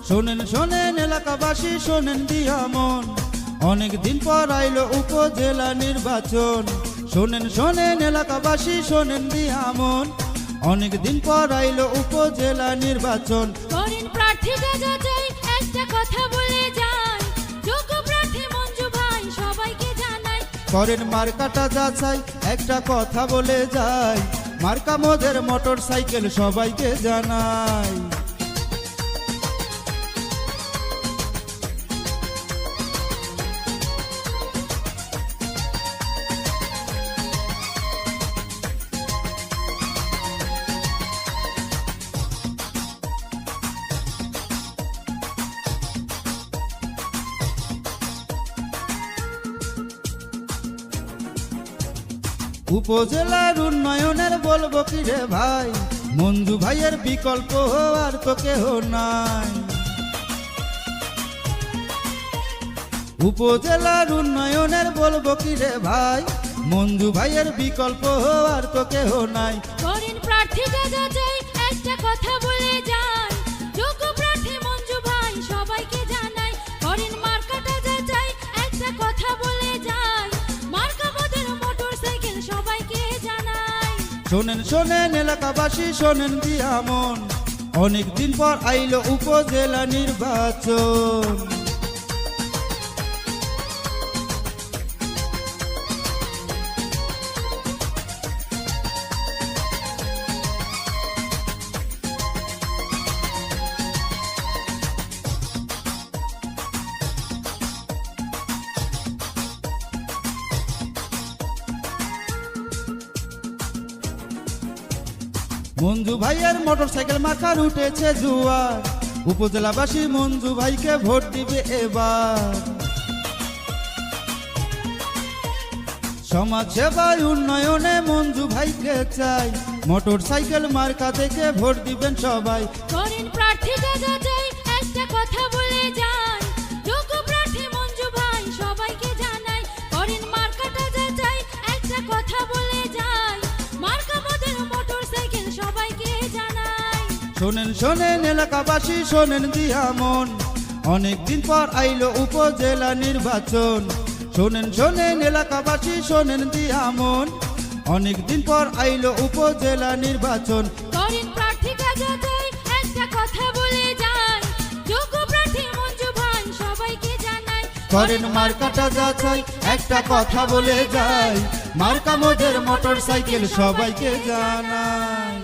শোনেন শোনেন এলাকাবাসী, শোনেন দিয়া মন, অনেক দিন পর আইলো উপজেলা নির্বাচন। শোনেন শোনেন এলাকাবাসী, শোনেন দিয়া মন, অনেক দিন পর আইলো উপজেলা নির্বাচন। করেন প্রার্থী যাচাই, একটা কথা বলে যাই, যোগ্য প্রার্থী মঞ্জু ভাই সবাইকে জানাই। করেন মার্কাটা যাচাই, একটা কথা বলে যাই, মার্কা মোদের মোটর সাইকেল সবাইকে জানাই। উপজেলার উন্নয়নের বলবো কি রে ভাই, মঞ্জু ভাইয়ের বিকল্প আর তো কেহ নাই। উপজেলার উন্নয়নের বলবো কি রে ভাই, মঞ্জু ভাইয়ের বিকল্প আর তো কেহ নাই। করেন প্রার্থী যাচাই, একটা কথা বলে যাই, যোগ্য প্রার্থী মঞ্জু ভাই সবাইকে জানাই। করেন মার্কাটা যাচাই, একটা কথা বলে যাই, মার্কা মোদের মোটর সাইকেল সবাইকে জানাই। শোনেন শোনেন এলাকাবাসী, শোনেন দিয়া মন, অনেক দিন পর আইলো উপজেলা নির্বাচন। মঞ্জু ভাইয়ের মোটর সাইকেল মার্কার উঠেছে জুয়ার, উপজেলাবাসী মঞ্জু ভাইকে ভোট দিবে এবার। সমাজ সেবায় উন্নয়নে মঞ্জু ভাইকে চাই, মোটর সাইকেল মার্কা থেকে ভোট দিবেন সবাই। করেন প্রার্থী যাচাই, একটা কথা বলে যাই, যোগ্য প্রার্থী মঞ্জু ভাই সবাইকে জানাই। করেন মার্কাটা যাচাই, একটা কথা বলে যাই, মার্কা মোদের মোটর সাইকেল সবাইকে জানাই। শোনেন শোনেন এলাকাবাসী, শোনেন দিয়া মন, অনেক দিন পর আইলো উপজেলা নির্বাচন। শোনেন শোনেন এলাকাবাসী, শোনেন দিয়া মন, অনেক দিন পর আইলো উপজেলা নির্বাচন। করেন প্রার্থী যাচাই, একটা কথা বলে যাই, যোগ্য প্রার্থী মঞ্জু ভাই সবাইকে জানাই। করেন মার্কাটা যাচাই, একটা কথা বলে যাই, মার্কা মোদের মোটর সাইকেল সবাইকে জানাই।